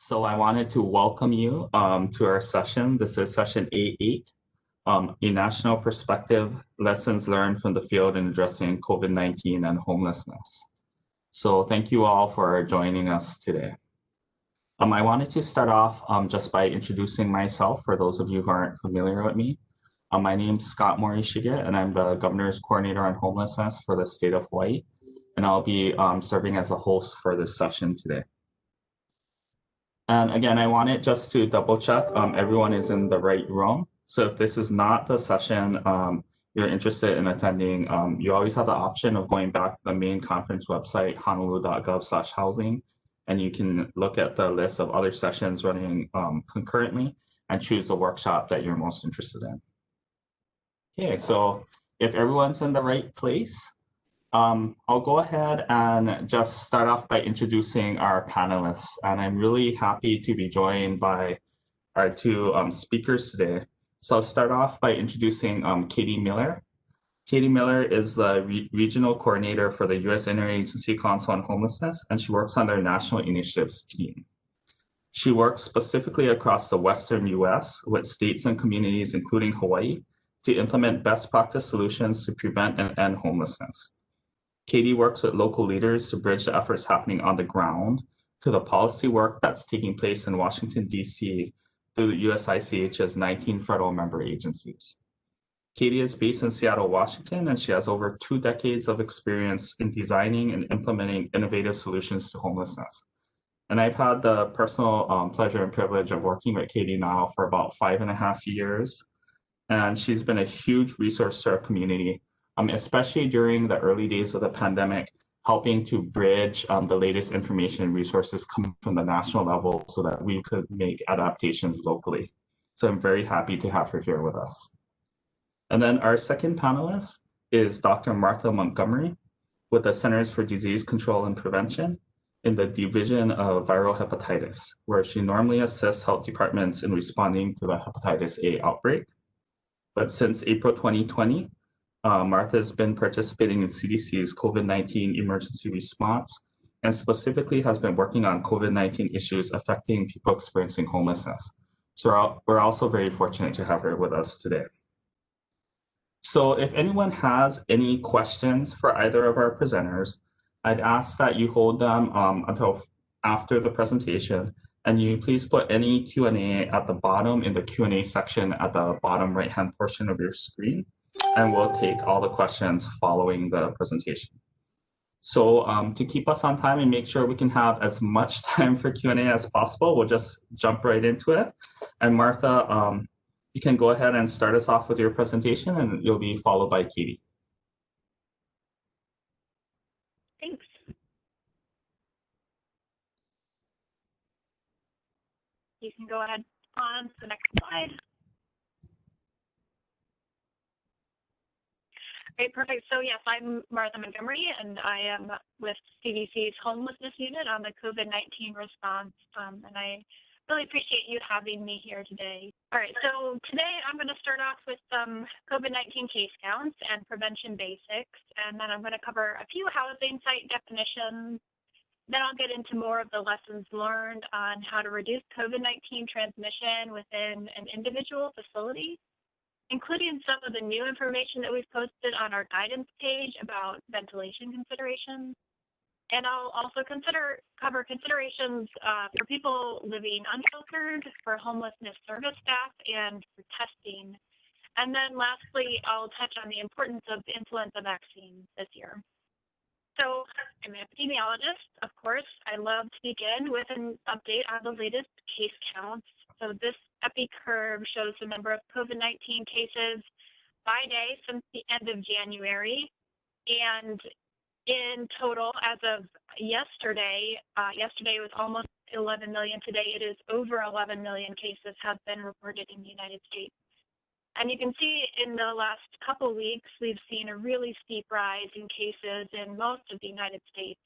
So I wanted to welcome you to our session. This is session A8, a national perspective, lessons learned from the field in addressing COVID-19 and homelessness. So thank you all for joining us today. I wanted to start off just by introducing myself for those of you who aren't familiar with me. My name's Scott Morishige, and I'm the Governor's Coordinator on Homelessness for the state of Hawaii, and I'll be serving as a host for this session today. And again, I wanted just to double check everyone is in the right room. So if this is not the session you're interested in attending, you always have the option of going back to the main conference website, honolulu.gov/housing, and you can look at the list of other sessions running concurrently and choose the workshop that you're most interested in. Okay, so if everyone's in the right place, I'll go ahead and just start off by introducing our panelists. And I'm really happy to be joined by our two speakers today. So I'll start off by introducing Katy Miller. Katy Miller is the Regional Coordinator for the US Interagency Council on Homelessness, and she works on their National Initiatives team. She works specifically across the Western US with states and communities, including Hawaii, to implement best practice solutions to prevent and end homelessness. Katy works with local leaders to bridge the efforts happening on the ground to the policy work that's taking place in Washington, D.C. through the USICH's 19 federal member agencies. Katy is based in Seattle, Washington, and she has over 2 decades of experience in designing and implementing innovative solutions to homelessness. And I've had the personal pleasure and privilege of working with Katy now for about 5.5 years. And she's been a huge resource to our community, especially during the early days of the pandemic, helping to bridge the latest information and resources coming from the national level so that we could make adaptations locally. So I'm very happy to have her here with us. And then our second panelist is Dr. Martha Montgomery with the Centers for Disease Control and Prevention in the Division of Viral Hepatitis, where she normally assists health departments in responding to the hepatitis A outbreak. But since April 2020, Martha's been participating in CDC's COVID-19 emergency response and specifically has been working on COVID-19 issues affecting people experiencing homelessness. So we're also very fortunate to have her with us today. So if anyone has any questions for either of our presenters, I'd ask that you hold them until after the presentation, and you please put any Q&A at the bottom in the Q&A section at the bottom right-hand portion of your screen, and we'll take all the questions following the presentation. So to keep us on time and make sure we can have as much time for Q&A as possible, we'll just jump right into it. And Martha, you can go ahead and start us off with your presentation, and you'll be followed by Katy. Thanks. You can go ahead on to the next slide. Great, perfect. So yes, I'm Martha Montgomery, and I am with CDC's Homelessness Unit on the COVID-19 response, and I really appreciate you having me here today. All right, so today I'm going to start off with some COVID-19 case counts and prevention basics, and then I'm going to cover a few housing site definitions. Then I'll get into more of the lessons learned on how to reduce COVID-19 transmission within an individual facility, including some of the new information that we've posted on our guidance page about ventilation considerations. And I'll also cover considerations for people living unsheltered, for homelessness service staff, and for testing. And then lastly, I'll touch on the importance of influenza vaccines this year. So I'm an epidemiologist, of course. I love to begin with an update on the latest case counts. So this epi curve shows the number of COVID-19 cases by day since the end of January. And in total, as of yesterday, yesterday was almost 11 million. Today it is over 11 million cases have been reported in the United States. And you can see in the last couple weeks, we've seen a really steep rise in cases in most of the United States.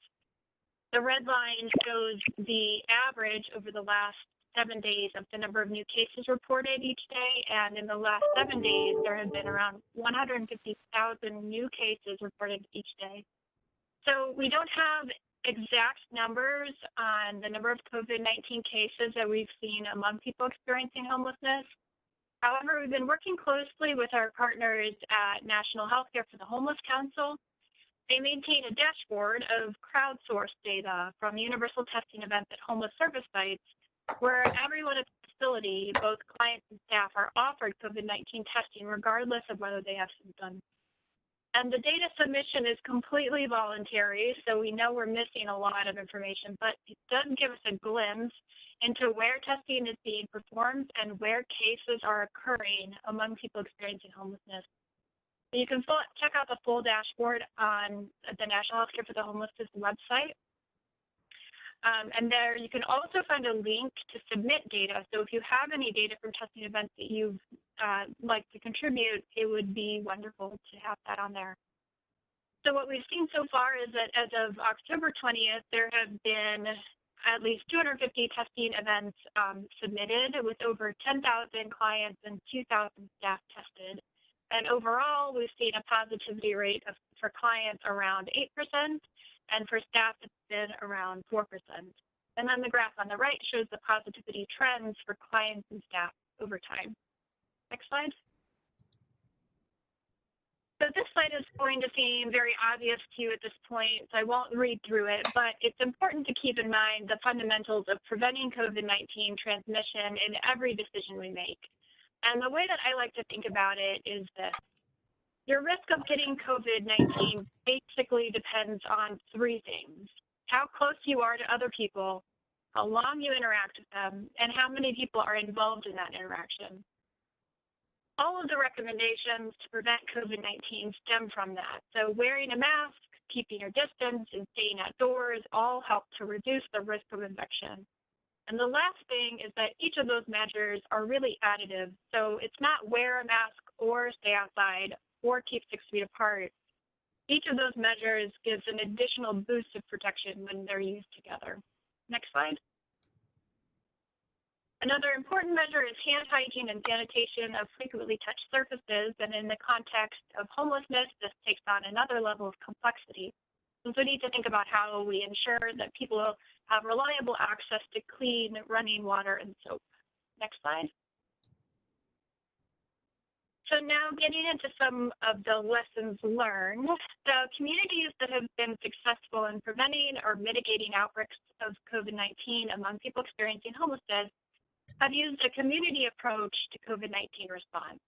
The red line shows the average over the last 7 days of the number of new cases reported each day. And in the last 7 days, there have been around 150,000 new cases reported each day. So we don't have exact numbers on the number of COVID-19 cases that we've seen among people experiencing homelessness. However, we've been working closely with our partners at National Healthcare for the Homeless Council. They maintain a dashboard of crowdsourced data from universal testing events at homeless service sites, where everyone at the facility, both clients and staff, are offered COVID-19 testing regardless of whether they have symptoms. And the data submission is completely voluntary, so we know we're missing a lot of information, but it does give us a glimpse into where testing is being performed and where cases are occurring among people experiencing homelessness. So you can check out the full dashboard on the National Healthcare for the Homelessness website. And there you can also find a link to submit data. So if you have any data from testing events that you'd like to contribute, it would be wonderful to have that on there. So what we've seen so far is that as of October 20th, there have been at least 250 testing events submitted with over 10,000 clients and 2,000 staff tested. And overall, we've seen a positivity rate for clients around 8%, and for staff, it's been around 4%. And then the graph on the right shows the positivity trends for clients and staff over time. Next slide. So this slide is going to seem very obvious to you at this point, so I won't read through it, but it's important to keep in mind the fundamentals of preventing COVID-19 transmission in every decision we make. And the way that I like to think about it is this. Your risk of getting COVID-19 basically depends on three things: how close you are to other people, how long you interact with them, and how many people are involved in that interaction. All of the recommendations to prevent COVID-19 stem from that. So wearing a mask, keeping your distance, and staying outdoors all help to reduce the risk of infection. And the last thing is that each of those measures are really additive. So it's not wear a mask or stay outside or keep 6 feet apart. Each of those measures gives an additional boost of protection when they're used together. Next slide. Another important measure is hand hygiene and sanitation of frequently touched surfaces. And in the context of homelessness, this takes on another level of complexity. So we need to think about how we ensure that people have reliable access to clean running water and soap. Next slide. So now getting into some of the lessons learned, the communities that have been successful in preventing or mitigating outbreaks of COVID-19 among people experiencing homelessness have used a community approach to COVID-19 response.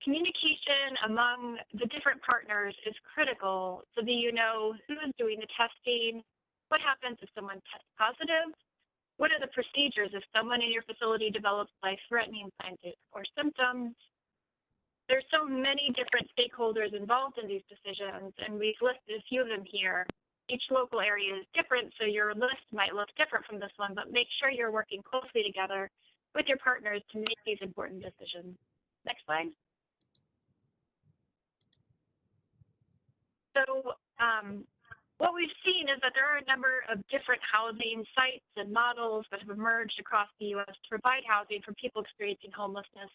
Communication among the different partners is critical so that you know who is doing the testing, what happens if someone tests positive, what are the procedures if someone in your facility develops life-threatening signs or symptoms. There's so many different stakeholders involved in these decisions, and we've listed a few of them here. Each local area is different, so your list might look different from this one, but make sure you're working closely together with your partners to make these important decisions. Next slide. So what we've seen is that there are a number of different housing sites and models that have emerged across the U.S. to provide housing for people experiencing homelessness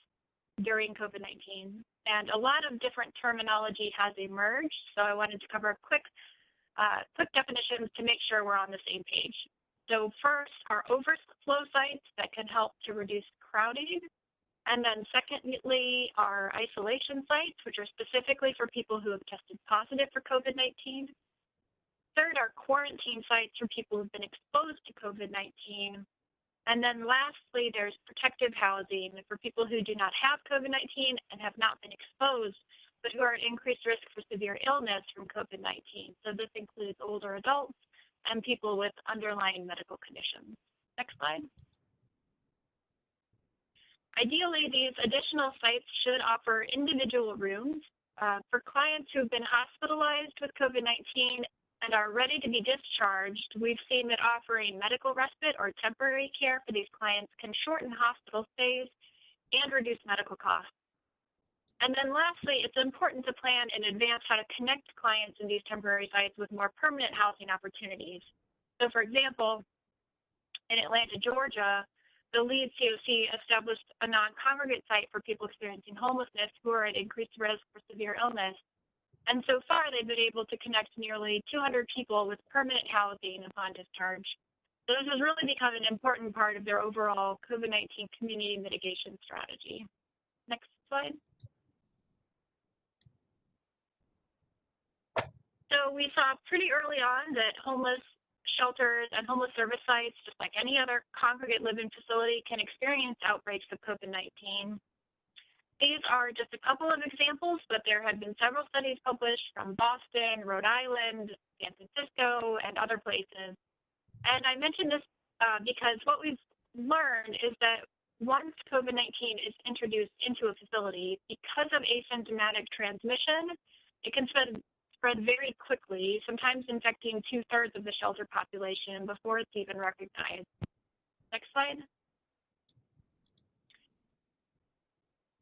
during COVID-19. And a lot of different terminology has emerged, so I wanted to cover quick definitions to make sure we're on the same page. So first are overflow sites that can help to reduce crowding. And then secondly are isolation sites, which are specifically for people who have tested positive for COVID-19. Third are quarantine sites for people who've been exposed to COVID-19. And then lastly, there's protective housing for people who do not have COVID-19 and have not been exposed, but who are at increased risk for severe illness from COVID-19. So this includes older adults and people with underlying medical conditions. Next slide. Ideally, these additional sites should offer individual rooms for clients who have been hospitalized with COVID-19 and are ready to be discharged. We've seen that offering medical respite or temporary care for these clients can shorten hospital stays and reduce medical costs. And then lastly, it's important to plan in advance how to connect clients in these temporary sites with more permanent housing opportunities. So for example, in Atlanta, Georgia, the lead COC established a non-congregate site for people experiencing homelessness who are at increased risk for severe illness. And so far, they've been able to connect nearly 200 people with permanent housing upon discharge. So this has really become an important part of their overall COVID-19 community mitigation strategy. Next slide. So we saw pretty early on that homeless shelters and homeless service sites, just like any other congregate living facility, can experience outbreaks of COVID-19. These are just a couple of examples, but there have been several studies published from Boston, Rhode Island, San Francisco, and other places. And I mention this because what we've learned is that once COVID-19 is introduced into a facility, because of asymptomatic transmission, it can spread very quickly, sometimes infecting 2/3 of the shelter population before it's even recognized. Next slide.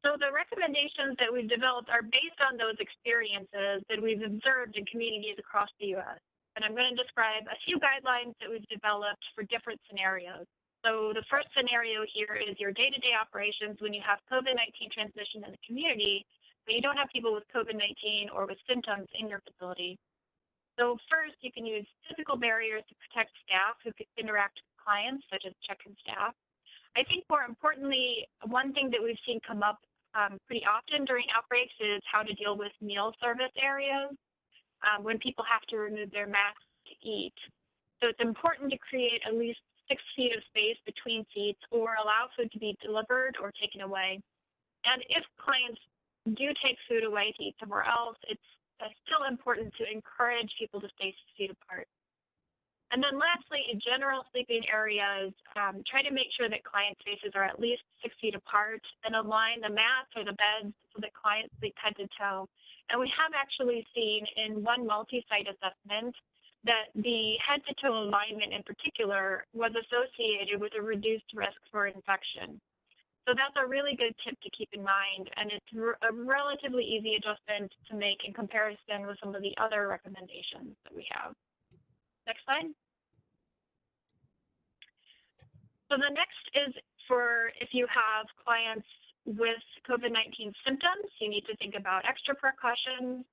So the recommendations that we've developed are based on those experiences that we've observed in communities across the U.S. And I'm going to describe a few guidelines that we've developed for different scenarios. So the first scenario here is your day-to-day operations when you have COVID-19 transmission in the community, but you don't have people with COVID-19 or with symptoms in your facility. So first, you can use physical barriers to protect staff who could interact with clients, such as check-in staff. I think more importantly, one thing that we've seen come up pretty often during outbreaks is how to deal with meal service areas when people have to remove their masks to eat. So it's important to create at least 6 feet of space between seats or allow food to be delivered or taken away. And if clients do take food away to eat somewhere else, it's still important to encourage people to stay 6 feet apart. And then lastly, in general sleeping areas, try to make sure that client spaces are at least 6 feet apart and align the mats or the beds so that clients sleep head to toe. And we have actually seen in one multi-site assessment that the head to toe alignment in particular was associated with a reduced risk for infection. So that's a really good tip to keep in mind, and it's a relatively easy adjustment to make in comparison with some of the other recommendations that we have. Next slide. So the next is for if you have clients with COVID-19 symptoms, you need to think about extra precautions.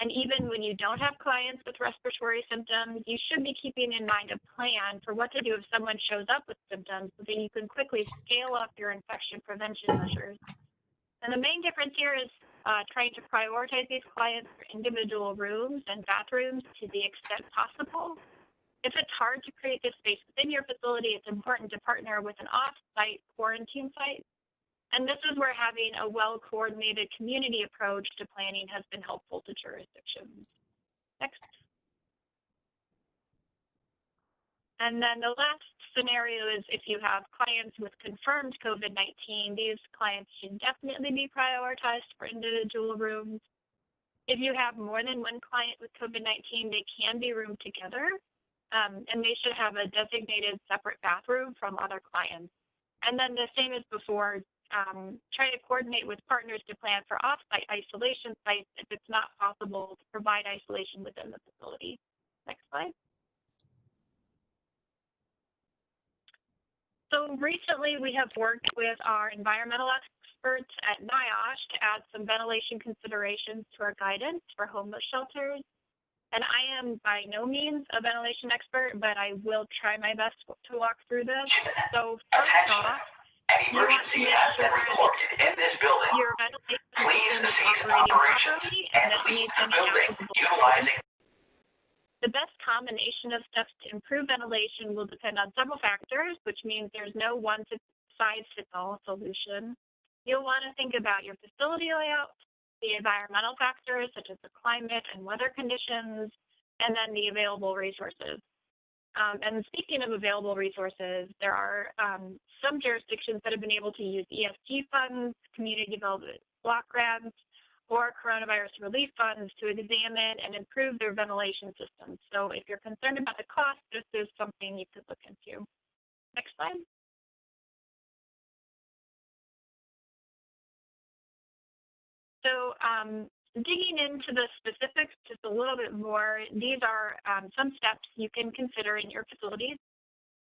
And even when you don't have clients with respiratory symptoms, you should be keeping in mind a plan for what to do if someone shows up with symptoms so that you can quickly scale up your infection prevention measures. And the main difference here is trying to prioritize these clients for individual rooms and bathrooms to the extent possible. If it's hard to create this space within your facility, it's important to partner with an off-site quarantine site. And this is where having a well-coordinated community approach to planning has been helpful to jurisdictions. Next. And then the last scenario is if you have clients with confirmed COVID-19, these clients should definitely be prioritized for individual rooms. If you have more than one client with COVID-19, they can be roomed together, and they should have a designated separate bathroom from other clients. And then the same as before, try to coordinate with partners to plan for off-site isolation sites if it's not possible to provide isolation within the facility. Next slide. So recently we have worked with our environmental experts at NIOSH to add some ventilation considerations to our guidance for homeless shelters. And I am by no means a ventilation expert, but I will try my best to walk through this. So first off, you want to make sure in this building. Your ventilation system is operating properly and that it meets any applicable. The best combination of steps to improve ventilation will depend on several factors, which means there's no one-size-fits-all solution. You'll want to think about your facility layout, the environmental factors such as the climate and weather conditions, and then the available resources. And speaking of available resources, there are some jurisdictions that have been able to use ESG funds, community development block grants, or coronavirus relief funds to examine and improve their ventilation systems. So if you're concerned about the cost, this is something you could look into. Next slide. So digging into the specifics just a little bit more, these are some steps you can consider in your facilities.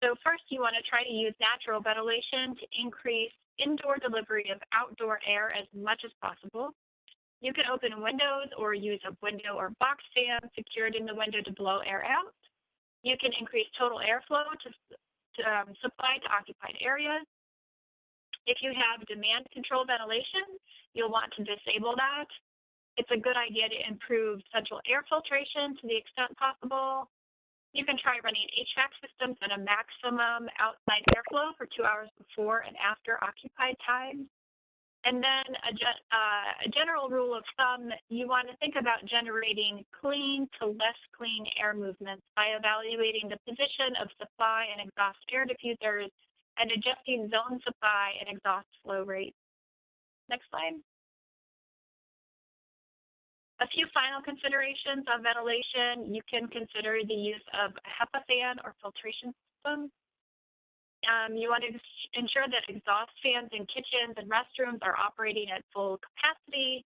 So first, you want to try to use natural ventilation to increase indoor delivery of outdoor air as much as possible. You can open windows or use a window or box fan secured in the window to blow air out. You can increase total airflow to supply to occupied areas. If you have demand control ventilation, you'll want to disable that. It's a good idea to improve central air filtration to the extent possible. You can try running HVAC systems at a maximum outside airflow for 2 hours before and after occupied time. And then a general rule of thumb, you want to think about generating clean to less clean air movements by evaluating the position of supply and exhaust air diffusers and adjusting zone supply and exhaust flow rates. Next slide. A few final considerations of ventilation. You can consider the use of a HEPA fan or filtration system. You want to ensure that exhaust fans in kitchens and restrooms are operating at full capacity.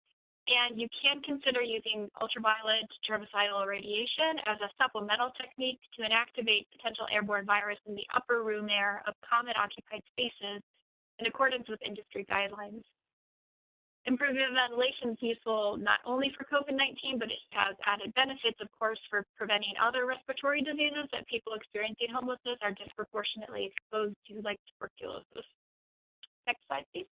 And you can consider using ultraviolet germicidal radiation as a supplemental technique to inactivate potential airborne virus in the upper room air of common occupied spaces in accordance with industry guidelines. Improving ventilation is useful not only for COVID-19, but it has added benefits, of course, for preventing other respiratory diseases that people experiencing homelessness are disproportionately exposed to, like tuberculosis. Next slide, please.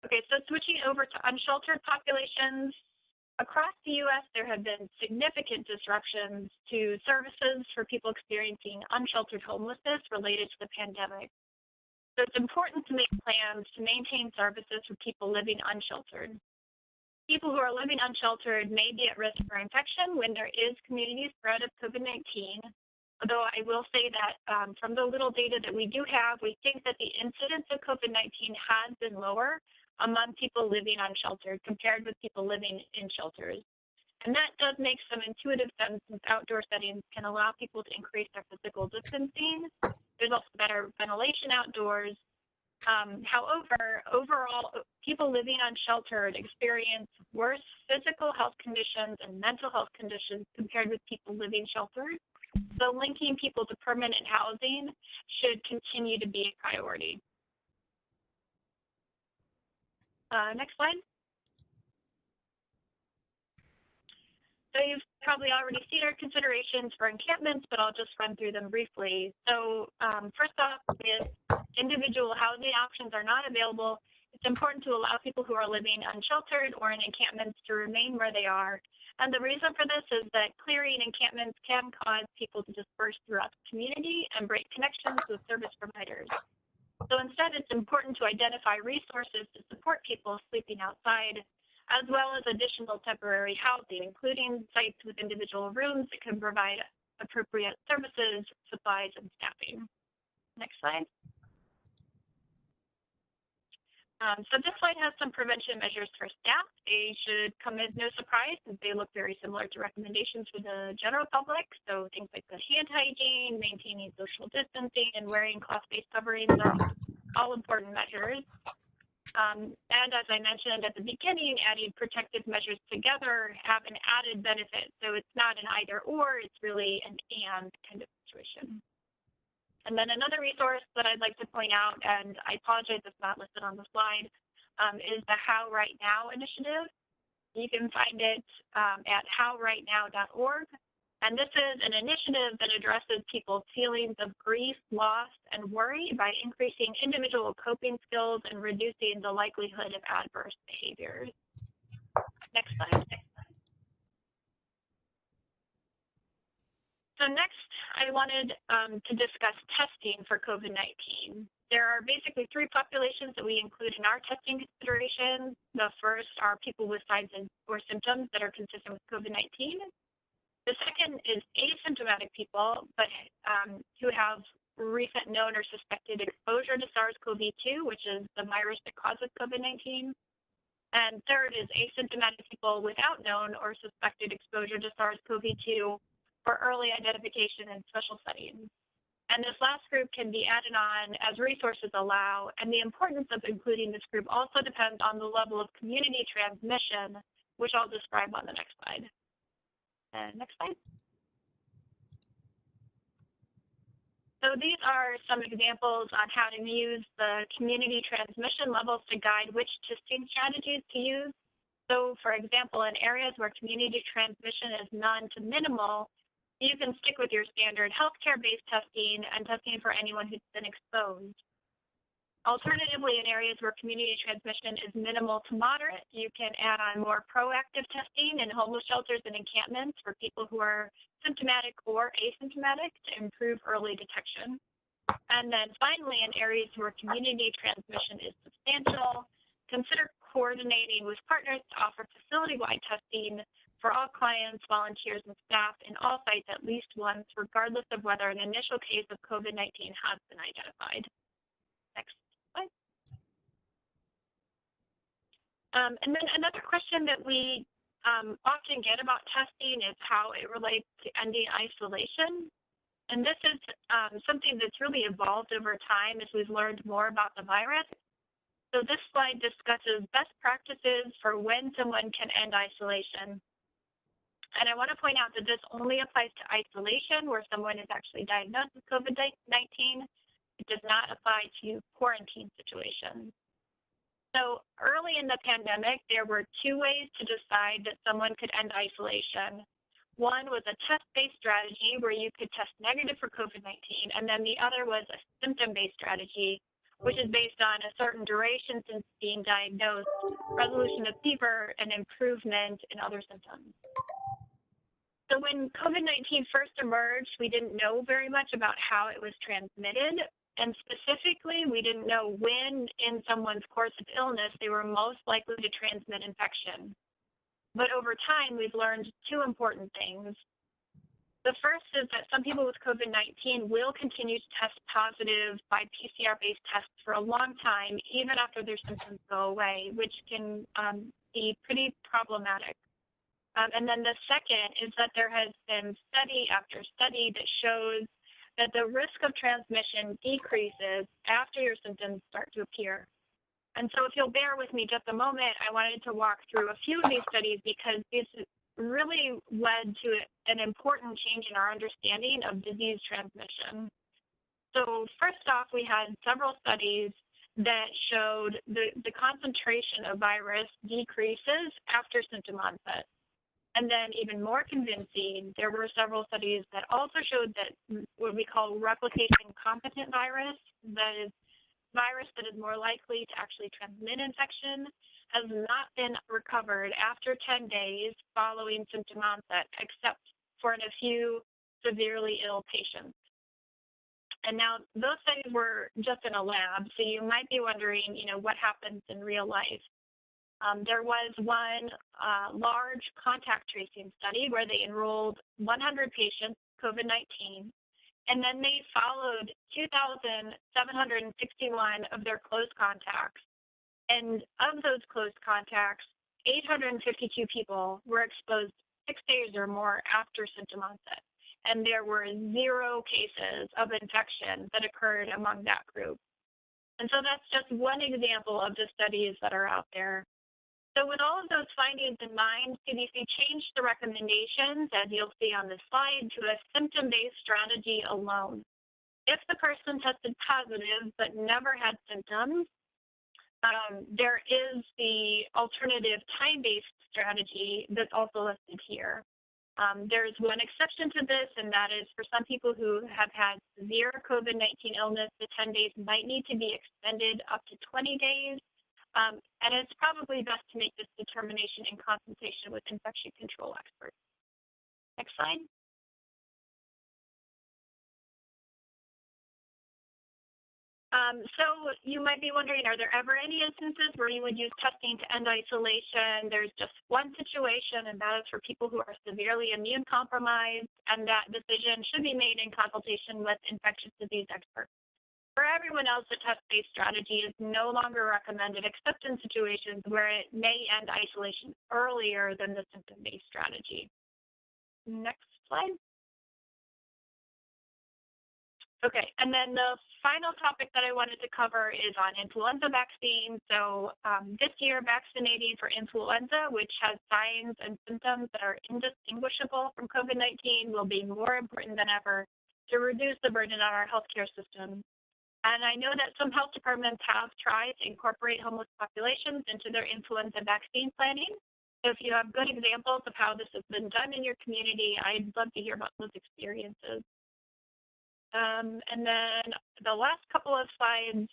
Okay, so switching over to unsheltered populations. Across the U.S., there have been significant disruptions to services for people experiencing unsheltered homelessness related to the pandemic. So it's important to make plans to maintain services for people living unsheltered. People who are living unsheltered may be at risk for infection when there is community spread of COVID-19. Although I will say that from the little data that we do have, we think that the incidence of COVID-19 has been lower among people living unsheltered compared with people living in shelters. And that does make some intuitive sense since outdoor settings can allow people to increase their physical distancing. There's also better ventilation outdoors. However, overall, people living unsheltered experience worse physical health conditions and mental health conditions compared with people living sheltered. So linking people to permanent housing should continue to be a priority. Next slide. So you've probably already seen our considerations for encampments, but I'll just run through them briefly. So first off, if individual housing options are not available, it's important to allow people who are living unsheltered or in encampments to remain where they are. And the reason for this is that clearing encampments can cause people to disperse throughout the community and break connections with service providers. So instead, it's important to identify resources to support people sleeping outside, as well as additional temporary housing, including sites with individual rooms that can provide appropriate services, supplies, and staffing. Next slide. So this slide has some prevention measures for staff. They should come as no surprise since they look very similar to recommendations for the general public. So things like the hand hygiene, maintaining social distancing, and wearing cloth-based coverings are all important measures. And as I mentioned at the beginning, adding protective measures together have an added benefit. So it's not an either or, it's really an and kind of situation. And then another resource that I'd like to point out, and I apologize it's not listed on the slide, is the How Right Now initiative. You can find it at howrightnow.org. And this is an initiative that addresses people's feelings of grief, loss, and worry by increasing individual coping skills and reducing the likelihood of adverse behaviors. Next slide. So next, I wanted to discuss testing for COVID-19. There are basically three populations that we include in our testing considerations. The first are people with signs or symptoms that are consistent with COVID-19. The second is asymptomatic people, but who have recent known or suspected exposure to SARS-CoV-2, which is the virus that causes COVID-19. And third is asymptomatic people without known or suspected exposure to SARS-CoV-2 for early identification in special settings. And this last group can be added on as resources allow, and the importance of including this group also depends on the level of community transmission, which I'll describe on the next slide. Next slide. So So these are some examples on how to use the community transmission levels to guide which testing strategies to use. So for example, in areas where community transmission is none to minimal, you can stick with your standard healthcare-based testing and testing for anyone who's been exposed. Alternatively, in areas where community transmission is minimal to moderate, you can add on more proactive testing in homeless shelters and encampments for people who are symptomatic or asymptomatic to improve early detection. And then finally, in areas where community transmission is substantial, consider coordinating with partners to offer facility-wide testing for all clients, volunteers, and staff in all sites at least once, regardless of whether an initial case of COVID-19 has been identified. Next slide. And then another question that we often get about testing is how it relates to ending isolation. And this is something that's really evolved over time as we've learned more about the virus. So this slide discusses best practices for when someone can end isolation. And I want to point out that this only applies to isolation where someone is actually diagnosed with COVID-19. It does not apply to quarantine situations. So early in the pandemic, there were two ways to decide that someone could end isolation. One was a test-based strategy where you could test negative for COVID-19, and then the other was a symptom-based strategy, which is based on a certain duration since being diagnosed, resolution of fever, and improvement in other symptoms. So when COVID-19 first emerged, we didn't know very much about how it was transmitted. And specifically, we didn't know when in someone's course of illness they were most likely to transmit infection. But over time, we've learned two important things. The first is that some people with COVID-19 will continue to test positive by PCR-based tests for a long time, even after their symptoms go away, which can be pretty problematic. And then the second is that there has been study after study that shows that the risk of transmission decreases after your symptoms start to appear. And so if you'll bear with me just a moment, I wanted to walk through a few of these studies because this really led to an important change in our understanding of disease transmission. So first off, we had several studies that showed the concentration of virus decreases after symptom onset. And then even more convincing, there were several studies that also showed that what we call replication competent virus, that is virus that is more likely to actually transmit infection, has not been recovered after 10 days following symptom onset, except for in a few severely ill patients. And now those studies were just in a lab, so you might be wondering, what happens in real life? There was one large contact tracing study where they enrolled 100 patients, COVID-19, and then they followed 2,761 of their close contacts. And of those close contacts, 852 people were exposed 6 days or more after symptom onset. And there were 0 cases of infection that occurred among that group. And so that's just one example of the studies that are out there. So with all of those findings in mind, CDC changed the recommendations, as you'll see on this slide, to a symptom-based strategy alone. If the person tested positive but never had symptoms, there is the alternative time-based strategy that's also listed here. There's one exception to this, and that is for some people who have had severe COVID-19 illness, the 10 days might need to be extended up to 20 days. And it's probably best to make this determination in consultation with infection control experts. Next slide. So you might be wondering, are there ever any instances where you would use testing to end isolation? There's just one situation, and that is for people who are severely immune compromised, and that decision should be made in consultation with infectious disease experts. For everyone else, the test-based strategy is no longer recommended except in situations where it may end isolation earlier than the symptom-based strategy. Next slide. Okay, and then the final topic that I wanted to cover is on influenza vaccine. So this year, vaccinating for influenza, which has signs and symptoms that are indistinguishable from COVID-19, will be more important than ever. to reduce the burden on our healthcare system. And I know that some health departments have tried to incorporate homeless populations into their influenza vaccine planning. So if you have good examples of how this has been done in your community, I'd love to hear about those experiences. And then the last couple of slides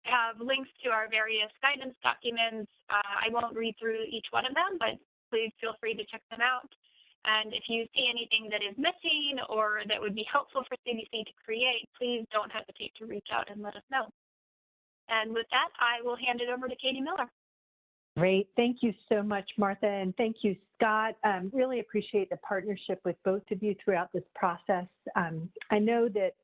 have links to our various guidance documents. I won't read through each one of them, but please feel free to check them out. And if you see anything that is missing or that would be helpful for CDC to create, please don't hesitate to reach out and let us know. And with that, I will hand it over to Katy Miller. Great. Thank you so much, Martha, and thank you, Scott. Really appreciate the partnership with both of you throughout this process. I know that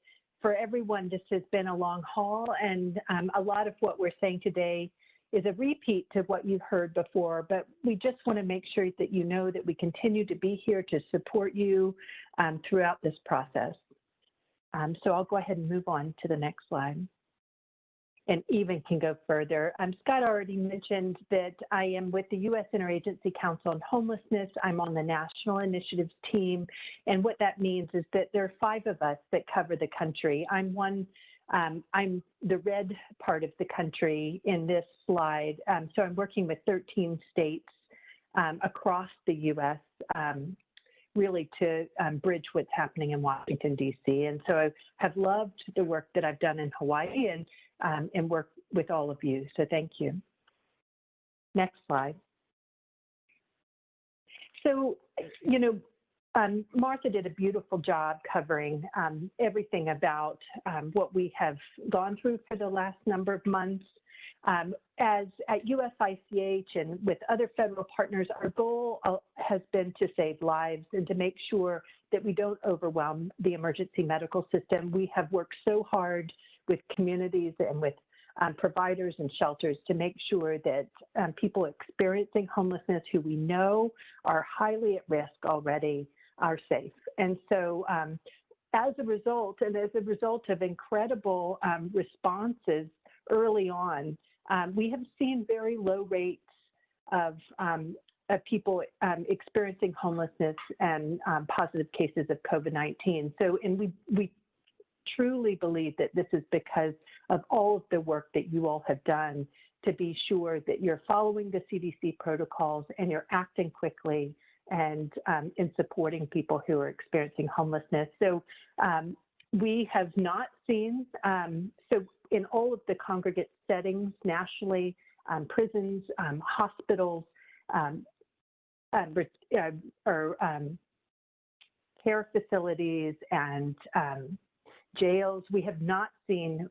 for everyone, this has been a long haul, and a lot of what we're saying today is a repeat to what you've heard before, but we just want to make sure that you know that we continue to be here to support you throughout this process. So I'll go ahead and move on to the next slide. And even can go further. Scott already mentioned that I am with the US Interagency Council on Homelessness. I'm on the National Initiatives team. And what that means is that there are 5 of us that cover the country. I'm the red part of the country in this slide. So I'm working with 13 states across the US really to bridge what's happening in Washington, D.C. And so I have loved the work that I've done in Hawaii and work with all of you. So thank you. Next slide. So, you know, Martha did a beautiful job covering everything about what we have gone through for the last number of months. As at USICH and with other federal partners, our goal has been to save lives and to make sure that we don't overwhelm the emergency medical system. We have worked so hard with communities and with providers and shelters to make sure that people experiencing homelessness who we know are highly at risk already are safe. And so as a result of incredible responses early on, we have seen very low rates of people experiencing homelessness and positive cases of COVID-19. So, and we truly believe that this is because of all of the work that you all have done to be sure that you're following the CDC protocols and you're acting quickly and in supporting people who are experiencing homelessness. So we have not seen, so in all of the congregate settings nationally, prisons, hospitals, care facilities and jails, we have not seen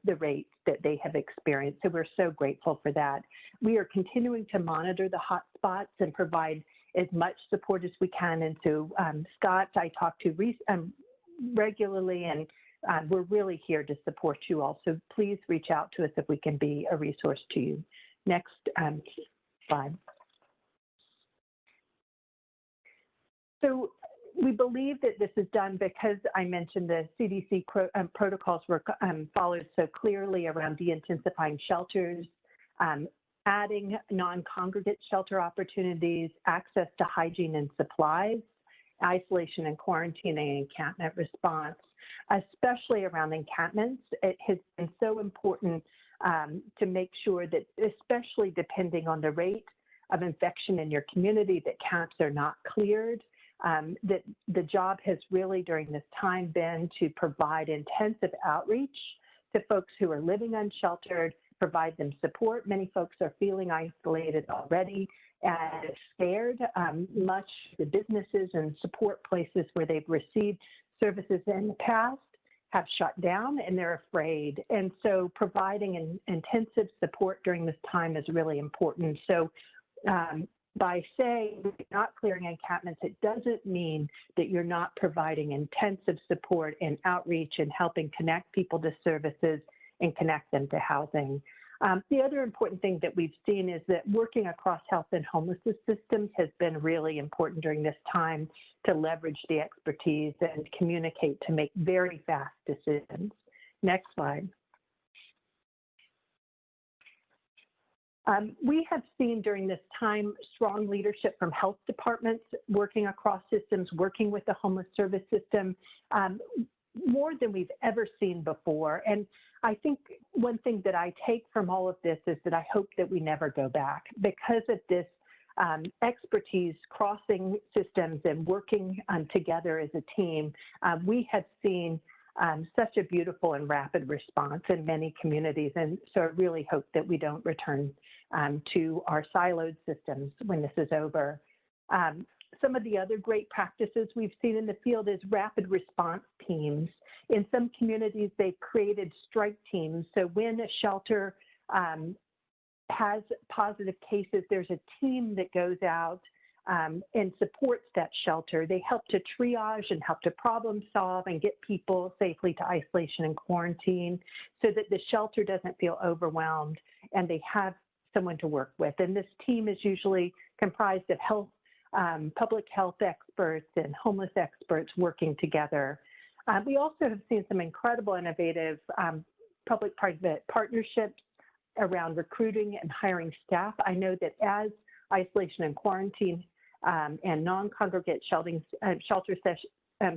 the rates that they have experienced. So we're so grateful for that. We are continuing to monitor the hotspots and provide as much support as we can. And so Scott, I talk to regularly, and we're really here to support you all. So please reach out to us if we can be a resource to you. Next slide. So we believe that this is done because I mentioned the CDC protocols were followed so clearly around de-intensifying shelters, adding non-congregate shelter opportunities, access to hygiene and supplies, isolation and quarantine, and encampment response, especially around encampments. It has been so important to make sure that, especially depending on the rate of infection in your community, that camps are not cleared. That the job has really during this time been to provide intensive outreach to folks who are living unsheltered, provide them support. Many folks are feeling isolated already and scared. Much the businesses and support places where they've received services in the past have shut down and they're afraid. And so providing an intensive support during this time is really important. So by saying you're not clearing encampments, it doesn't mean that you're not providing intensive support and outreach and helping connect people to services and connect them to housing. The other important thing that we've seen is that working across health and homelessness systems has been really important during this time to leverage the expertise and communicate to make very fast decisions. Next slide. We have seen during this time strong leadership from health departments working across systems, working with the homeless service system, more than we've ever seen before. And I think one thing that I take from all of this is that I hope that we never go back because of this expertise crossing systems and working together as a team. We have seen such a beautiful and rapid response in many communities. And so I really hope that we don't return to our siloed systems when this is over. Some of the other great practices we've seen in the field is rapid response teams. In some communities, they've created strike teams. So when a shelter has positive cases, there's a team that goes out and supports that shelter. They help to triage and help to problem solve and get people safely to isolation and quarantine so that the shelter doesn't feel overwhelmed and they have someone to work with. And this team is usually comprised of public health experts and homeless experts working together. We also have seen some incredible innovative public-private partnerships around recruiting and hiring staff. I know that as isolation and quarantine and non-congregate shelter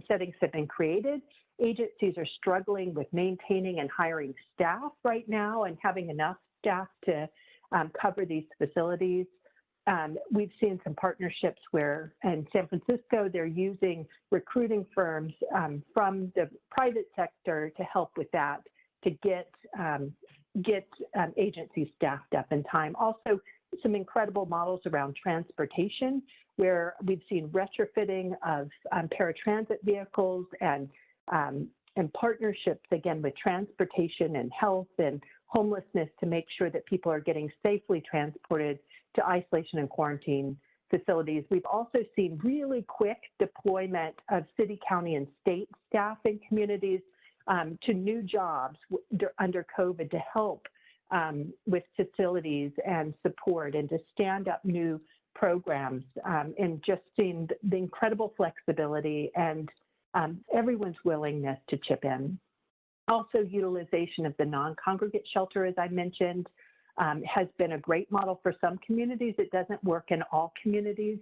settings have been created, agencies are struggling with maintaining and hiring staff right now and having enough staff to cover these facilities. We've seen some partnerships where in San Francisco, they're using recruiting firms from the private sector to help with that, to get agencies staffed up in time. Also, some incredible models around transportation, where we've seen retrofitting of paratransit vehicles and partnerships, again, with transportation and health and homelessness to make sure that people are getting safely transported to isolation and quarantine facilities. We've also seen really quick deployment of city, county, and state staff in communities to new jobs under COVID to help with facilities and support and to stand up new programs, and just seeing the incredible flexibility and everyone's willingness to chip in. Also, utilization of the non-congregate shelter, as I mentioned, has been a great model for some communities. It doesn't work in all communities,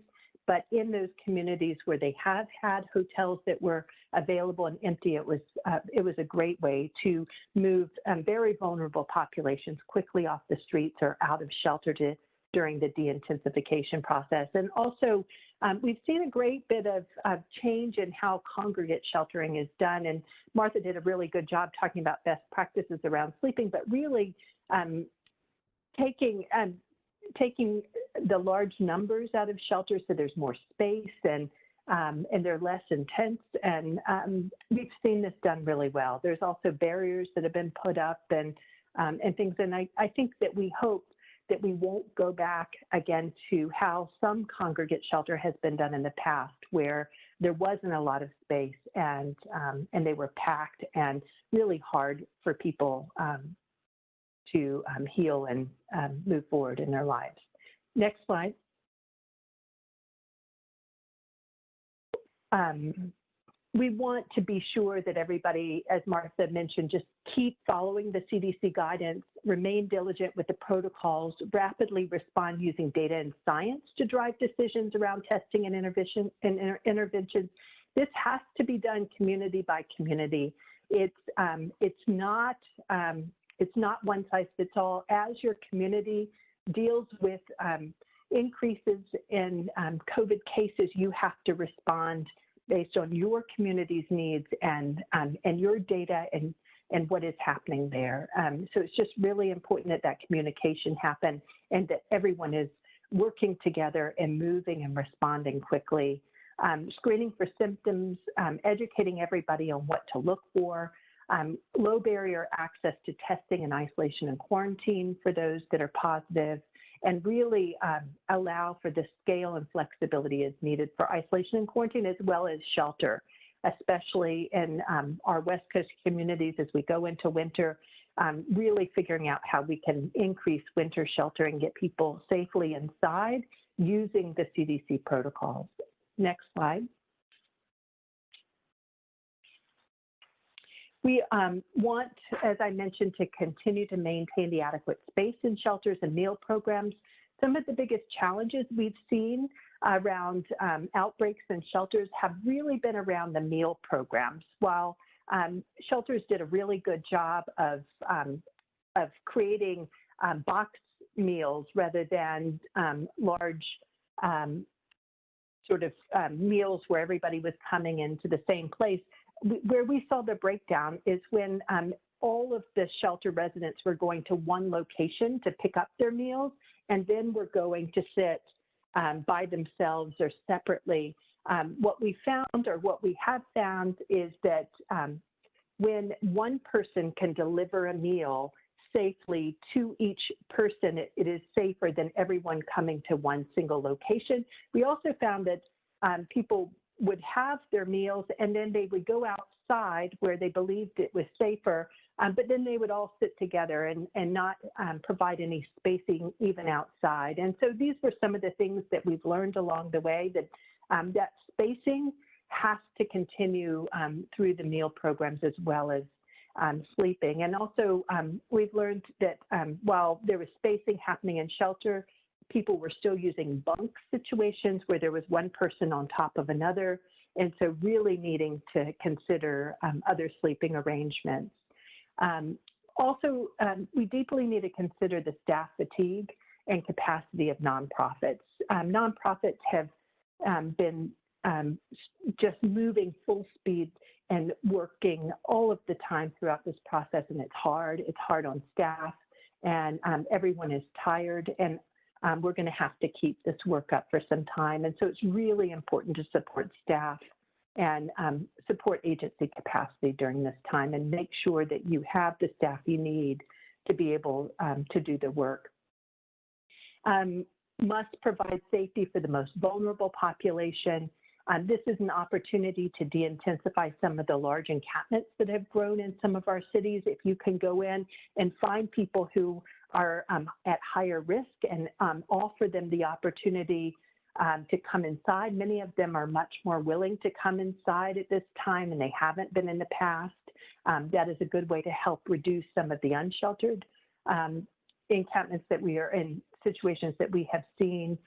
but in those communities where they have had hotels that were available and empty, it was a great way to move very vulnerable populations quickly off the streets or out of shelter during the de-intensification process. And also, we've seen a great bit of change in how congregate sheltering is done. And Martha did a really good job talking about best practices around sleeping, but really taking the large numbers out of shelters so there's more space and they're less intense. And we've seen this done really well. There's also barriers that have been put up and things. And I think that we hope that we won't go back again to how some congregate shelter has been done in the past, where there wasn't a lot of space and they were packed and really hard for people to heal and move forward in their lives. Next slide. We want to be sure that everybody, as Martha mentioned, just keep following the CDC guidance, remain diligent with the protocols, rapidly respond using data and science to drive decisions around testing and interventions. This has to be done community by community. It's not one size fits all. As your community deals with increases in COVID cases, you have to respond based on your community's needs and your data and what is happening there. So it's just really important that that communication happen and that everyone is working together and moving and responding quickly. Screening for symptoms, educating everybody on what to look for, low barrier access to testing and isolation and quarantine for those that are positive, and really allow for the scale and flexibility as needed for isolation and quarantine as well as shelter, especially in our West Coast communities as we go into winter, really figuring out how we can increase winter shelter and get people safely inside using the CDC protocols. Next slide. We want, as I mentioned, to continue to maintain the adequate space in shelters and meal programs. Some of the biggest challenges we've seen around outbreaks in shelters have really been around the meal programs. While shelters did a really good job of creating box meals rather than large meals where everybody was coming into the same place, where we saw the breakdown is when all of the shelter residents were going to one location to pick up their meals, and then were going to sit by themselves or separately. What we found, or what we have found, is that when one person can deliver a meal safely to each person, it is safer than everyone coming to one single location. We also found that people would have their meals and then they would go outside where they believed it was safer, but then they would all sit together and not provide any spacing even outside. And so these were some of the things that we've learned along the way, that that spacing has to continue through the meal programs as well as sleeping. And also we've learned that while there was spacing happening in shelter, people were still using bunk situations where there was one person on top of another. And so really needing to consider other sleeping arrangements. Also, we deeply need to consider the staff fatigue and capacity of nonprofits. Nonprofits have been just moving full speed and working all of the time throughout this process, and it's hard. It's hard on staff, and everyone is tired, and we're going to have to keep this work up for some time. And so it's really important to support staff and support agency capacity during this time, and make sure that you have the staff you need to be able to do the work. Must provide safety for the most vulnerable population. This is an opportunity to de-intensify some of the large encampments that have grown in some of our cities. If you can go in and find people who are at higher risk and offer them the opportunity to come inside. Many of them are much more willing to come inside at this time, and they haven't been in the past. That is a good way to help reduce some of the unsheltered encampments that we are in, situations that we have seen.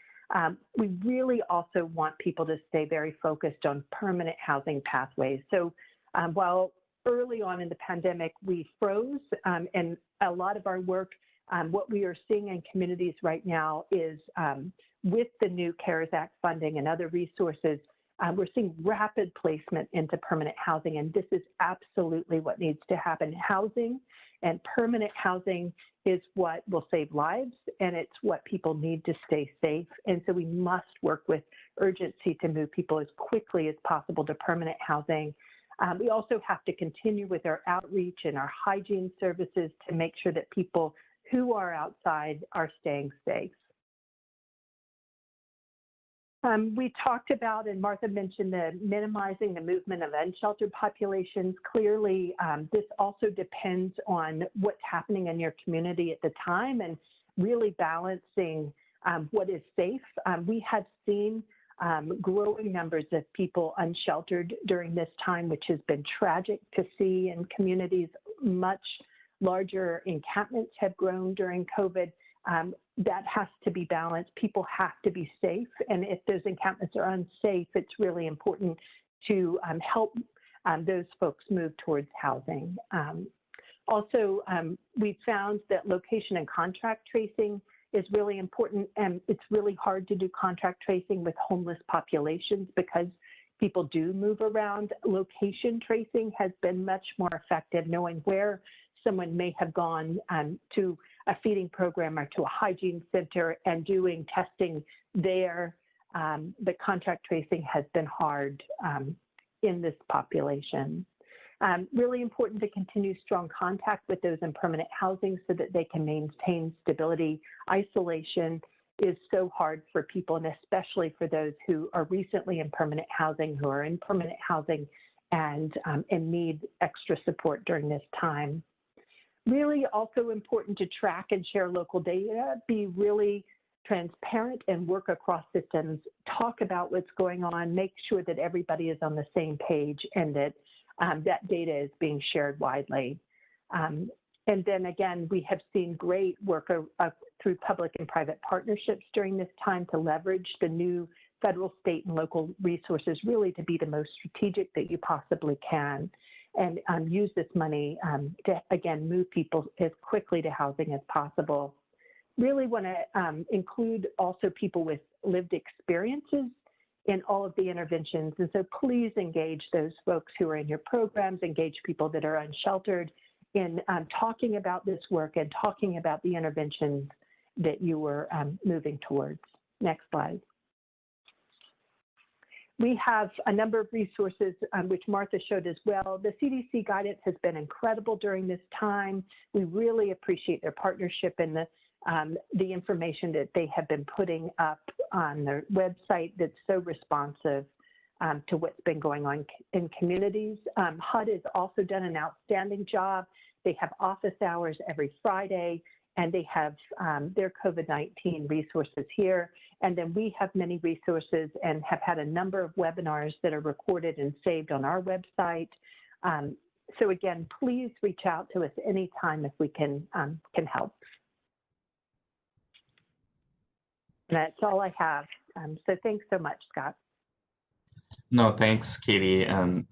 We really also want people to stay very focused on permanent housing pathways. So while early on in the pandemic, we froze and a lot of our work, what we are seeing in communities right now is with the new CARES Act funding and other resources, we're seeing rapid placement into permanent housing, and this is absolutely what needs to happen. Housing and permanent housing is what will save lives, and it's what people need to stay safe. And so we must work with urgency to move people as quickly as possible to permanent housing. We also have to continue with our outreach and our hygiene services to make sure that people who are outside are staying safe. We talked about, and Martha mentioned, the minimizing the movement of unsheltered populations. Clearly, this also depends on what's happening in your community at the time and really balancing what is safe. We have seen growing numbers of people unsheltered during this time, which has been tragic to see in communities. Much larger encampments have grown during COVID. That has to be balanced. People have to be safe. And if those encampments are unsafe, it's really important to help those folks move towards housing. Also, we found that location and contract tracing is really important. And it's really hard to do contract tracing with homeless populations because people do move around. Location tracing has been much more effective, knowing where someone may have gone to a feeding program or to a hygiene center and doing testing there. The contract tracing has been hard in this population. Really important to continue strong contact with those in permanent housing so that they can maintain stability. Isolation is so hard for people, and especially for those who are recently in permanent housing, who are in permanent housing and need extra support during this time. Really also important to track and share local data, be really transparent and work across systems, talk about what's going on, make sure that everybody is on the same page and that that data is being shared widely. And then again, we have seen great work through public and private partnerships during this time to leverage the new federal, state, and local resources really to be the most strategic that you possibly can, and use this money to, again, move people as quickly to housing as possible. Really want to include also people with lived experiences in all of the interventions. And so please engage those folks who are in your programs, engage people that are unsheltered in talking about this work and talking about the interventions that you were moving towards. Next slide. We have a number of resources which Martha showed as well. The CDC guidance has been incredible during this time. We really appreciate their partnership and the information that they have been putting up on their website that's so responsive to what's been going on in communities. HUD has also done an outstanding job. They have office hours every Friday, and they have their COVID-19 resources here. And then we have many resources and have had a number of webinars that are recorded and saved on our website. So again, please reach out to us anytime if we can help. And that's all I have. So thanks so much, Scott. No, thanks, Katie, and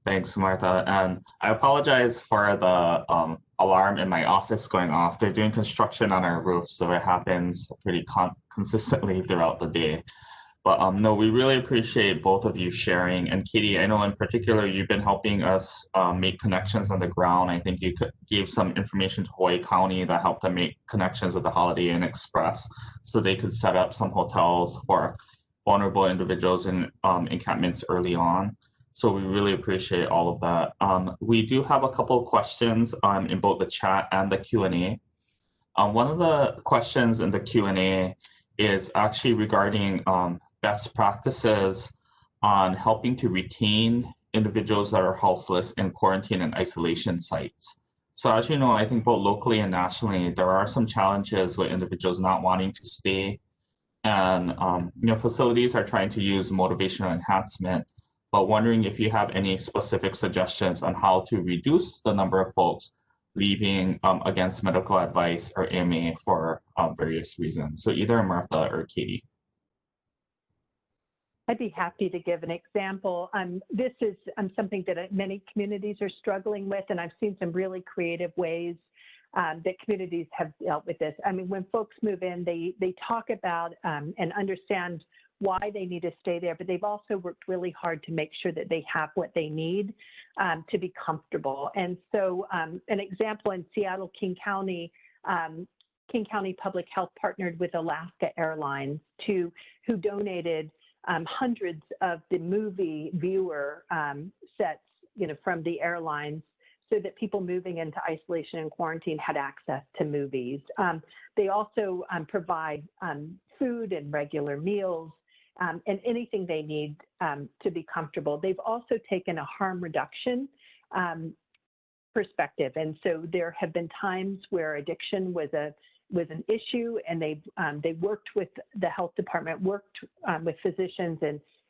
thanks, Martha. And I apologize for the alarm in my office going off. They're doing construction on our roof, so it happens pretty consistently throughout the day. But no, we really appreciate both of you sharing. And Katie, I know in particular, you've been helping us make connections on the ground. I think you gave some information to Hawaii County that helped them make connections with the Holiday Inn Express so they could set up some hotels for vulnerable individuals in encampments early on. So we really appreciate all of that. We do have a couple of questions in both the chat and the Q&A. One of the questions in the Q&A is actually regarding best practices on helping to retain individuals that are houseless in quarantine and isolation sites. So as you know, I think both locally and nationally, there are some challenges with individuals not wanting to stay. And facilities are trying to use motivational enhancement, but wondering if you have any specific suggestions on how to reduce the number of folks leaving against medical advice or AMA for various reasons. So either Martha or Katie. I'd be happy to give an example. This is something that many communities are struggling with, and I've seen some really creative ways that communities have dealt with this. I mean, when folks move in, they talk about and understand why they need to stay there, but they've also worked really hard to make sure that they have what they need to be comfortable. And so an example in Seattle, King County Public Health partnered with Alaska Airlines who donated hundreds of the movie viewer sets, from the airlines, so that people moving into isolation and quarantine had access to movies. They also provide food and regular meals and anything they need to be comfortable. They've also taken a harm reduction perspective. And so there have been times where addiction was an issue, and they worked with the health department, worked with physicians,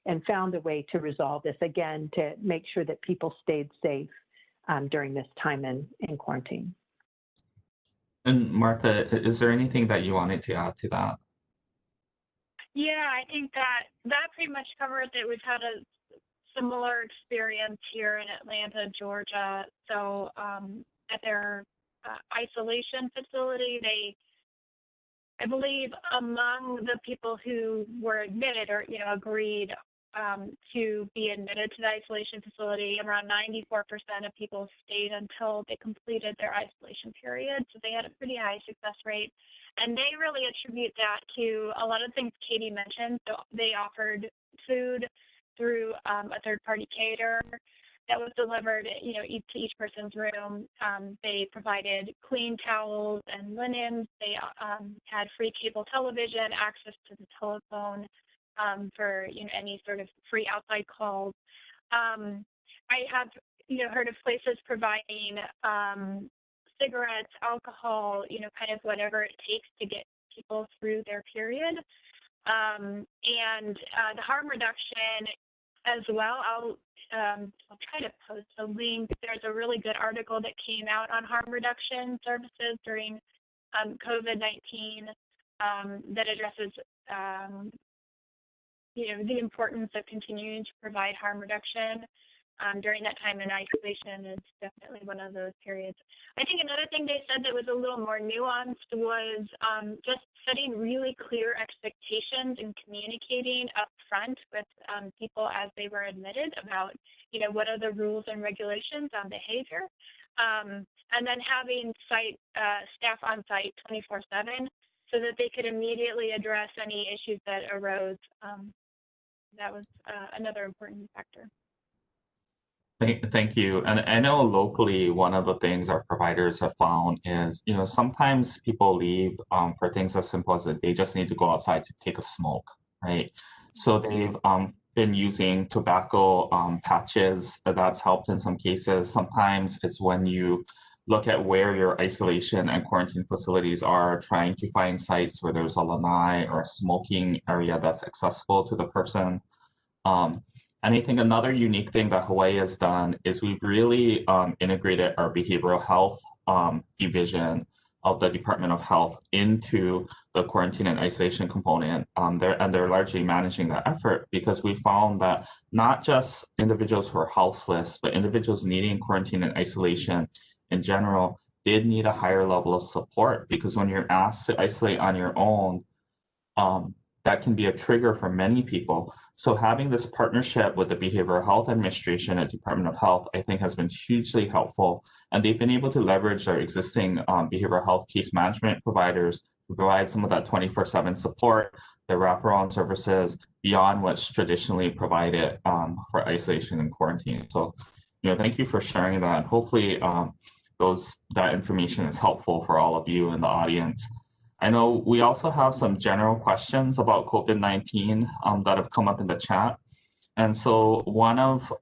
and found a way to resolve this, again, to make sure that people stayed safe during this time in quarantine. And Martha, is there anything that you wanted to add to that? Yeah, I think that pretty much covers it. We've had a similar experience here in Atlanta, Georgia. So at their isolation facility, I believe among the people who were admitted or agreed to be admitted to the isolation facility, around 94% of people stayed until they completed their isolation period. So they had a pretty high success rate. And they really attribute that to a lot of things Katie mentioned. So they offered food through a third-party caterer that was delivered, to each person's room. They provided clean towels and linens. They had free cable television, access to the telephone for any sort of free outside calls. I have heard of places providing cigarettes, alcohol, kind of whatever it takes to get people through their period. And the harm reduction as well, I'll try to post a link. There's a really good article that came out on harm reduction services during COVID-19 that addresses the importance of continuing to provide harm reduction during that time in isolation is definitely one of those periods. I think another thing they said that was a little more nuanced was just setting really clear expectations and communicating up front with people as they were admitted about, what are the rules and regulations on behavior. And then having staff on site 24/7 so that they could immediately address any issues that arose. That was another important factor. Thank you. And I know locally, one of the things our providers have found is, sometimes people leave for things as simple as that they just need to go outside to take a smoke, right? So they've been using tobacco patches. That's helped in some cases. Sometimes it's when you look at where your isolation and quarantine facilities are, trying to find sites where there's a lanai or a smoking area that's accessible to the person. And I think another unique thing that Hawaii has done is we've really integrated our behavioral health division of the Department of Health into the quarantine and isolation component. They're largely managing that effort because we found that not just individuals who are houseless, but individuals needing quarantine and isolation in general did need a higher level of support, because when you're asked to isolate on your own, that can be a trigger for many people. So having this partnership with the Behavioral Health Administration at Department of Health, I think, has been hugely helpful. And they've been able to leverage their existing behavioral health case management providers to provide some of that 24/7 support, their wraparound services beyond what's traditionally provided for isolation and quarantine. So, thank you for sharing that. Hopefully that information is helpful for all of you in the audience. I know we also have some general questions about COVID-19 that have come up in the chat. And so one of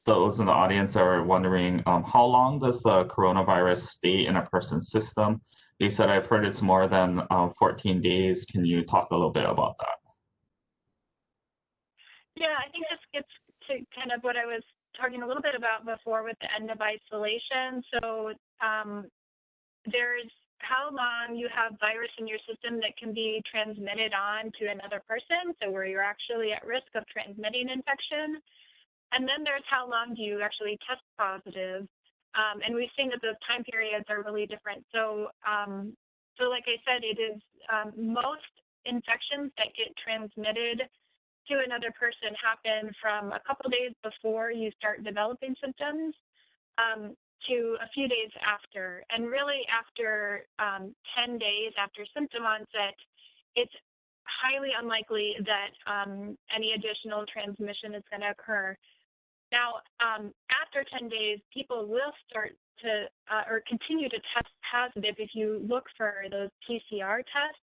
those in the audience are wondering, how long does the coronavirus stay in a person's system? They said, I've heard it's more than 14 days. Can you talk a little bit about that? Yeah, I think this gets to kind of what I was talking a little bit about before with the end of isolation. So there's how long you have virus in your system that can be transmitted on to another person, so where you're actually at risk of transmitting infection. And then there's how long do you actually test positive. And we've seen that those time periods are really different. So, like I said, it is most infections that get transmitted to another person happen from a couple days before you start developing symptoms to a few days after. And really after 10 days after symptom onset, it's highly unlikely that any additional transmission is going to occur. Now, after 10 days, people will start to or continue to test positive if you look for those PCR tests.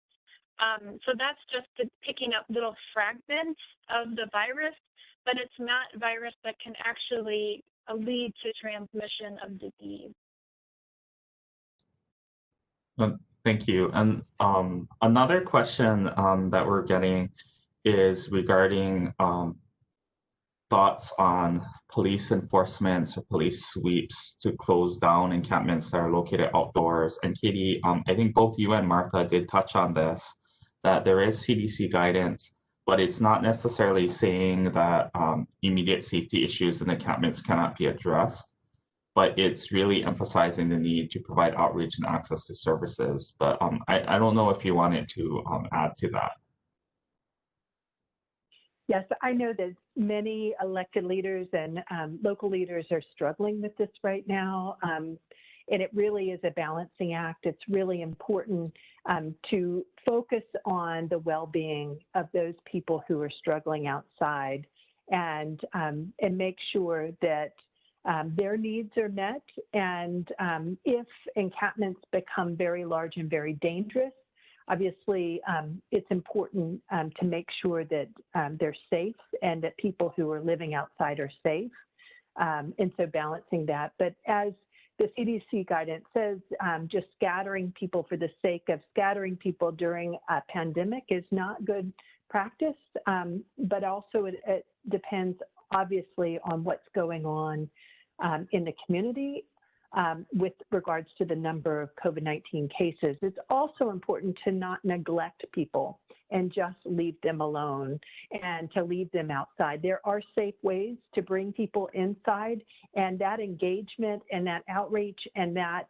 So that's just picking up little fragments of the virus, but it's not virus that can actually lead to transmission of disease. Thank you. And another question that we're getting is regarding thoughts on police enforcement or police sweeps to close down encampments that are located outdoors. And Katy, I think both you and Martha did touch on this, that there is CDC guidance, but it's not necessarily saying that immediate safety issues in encampments cannot be addressed, but it's really emphasizing the need to provide outreach and access to services. But I don't know if you wanted to add to that. Yes, I know that many elected leaders and local leaders are struggling with this right now. And it really is a balancing act. It's really important to focus on the well-being of those people who are struggling outside and make sure that their needs are met. And if encampments become very large and very dangerous, obviously it's important to make sure that they're safe and that people who are living outside are safe. And so balancing that. But as the CDC guidance says just scattering people for the sake of scattering people during a pandemic is not good practice, but also it depends obviously on what's going on in the community with regards to the number of COVID-19 cases. It's also important to not neglect people and just leave them alone and to leave them outside. There are safe ways to bring people inside, and that engagement and that outreach and that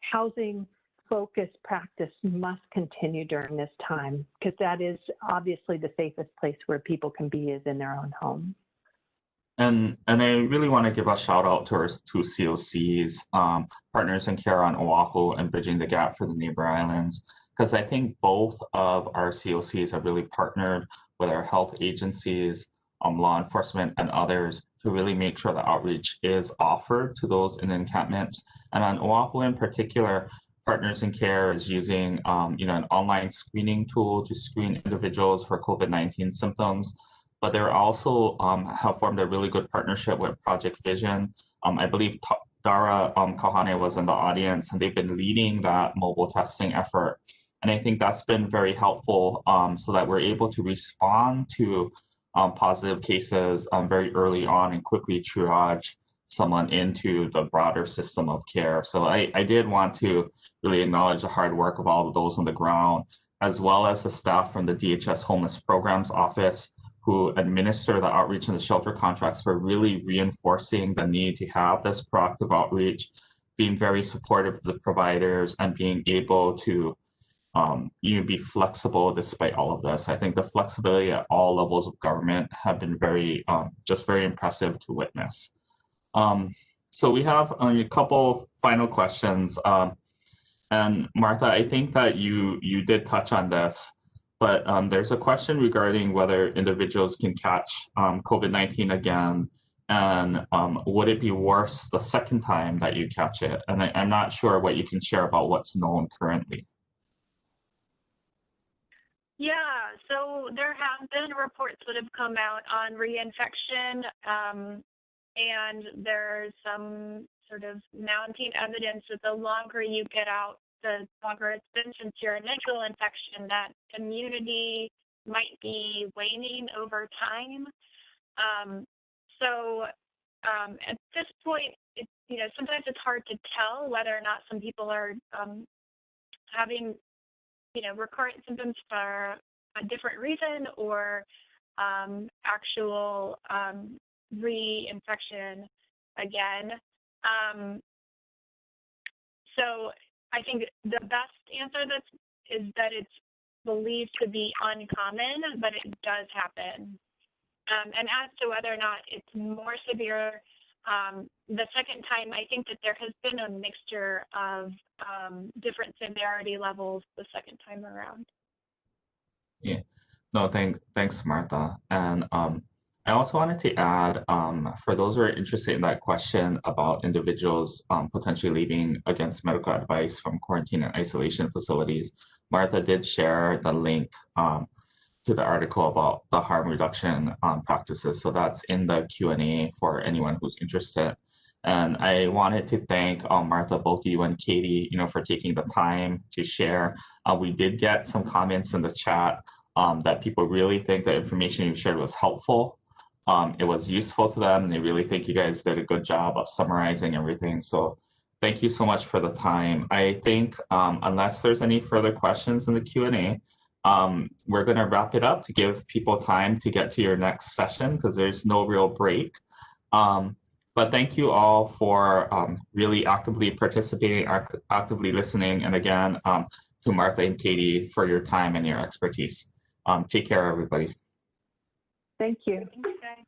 housing focused practice must continue during this time, because that is obviously the safest place where people can be is in their own home. And I really want to give a shout out to our two COCs, Partners in Care on Oahu and Bridging the Gap for the Neighbor Islands, because I think both of our COCs have really partnered with our health agencies, law enforcement, and others to really make sure the outreach is offered to those in encampments. And on Oahu in particular, Partners in Care is using an online screening tool to screen individuals for COVID-19 symptoms. But they also have formed a really good partnership with Project Vision. I believe Dara Kahane was in the audience, and they've been leading that mobile testing effort. And I think that's been very helpful so that we're able to respond to positive cases very early on and quickly triage someone into the broader system of care. So I did want to really acknowledge the hard work of all of those on the ground, as well as the staff from the DHS Homeless Programs Office, who administer the outreach and the shelter contracts, for really reinforcing the need to have this proactive outreach, being very supportive of the providers, and being able to be flexible despite all of this. I think the flexibility at all levels of government have been very impressive to witness. So we have a couple final questions. And Martha, I think that you did touch on this, but there's a question regarding whether individuals can catch COVID-19 again, and would it be worse the second time that you catch it? And I'm not sure what you can share about what's known currently. Yeah, so there have been reports that have come out on reinfection, and there's some sort of mounting evidence that the longer you get out, the longer it's been since your initial infection, that immunity might be waning over time. So at this point, sometimes it's hard to tell whether or not some people are having, recurrent symptoms for a different reason, or actual reinfection again. So I think the best answer is that it's believed to be uncommon, but it does happen. And as to whether or not it's more severe the second time, I think that there has been a mixture of different severity levels the second time around. Yeah, no, thanks, Martha. And I also wanted to add, for those who are interested in that question about individuals potentially leaving against medical advice from quarantine and isolation facilities, Martha did share the link to the article about the harm reduction practices. So that's in the Q&A for anyone who's interested. And I wanted to thank Martha, both you and Katie, for taking the time to share. We did get some comments in the chat that people really think the information you shared was helpful. It was useful to them, and they really think you guys did a good job of summarizing everything. So thank you so much for the time. I think unless there's any further questions in the Q&A, we're going to wrap it up to give people time to get to your next session, because there's no real break. But thank you all for really actively participating, actively listening, and again, to Martha and Katie for your time and your expertise. Take care, everybody. Thank you. Thanks, guys.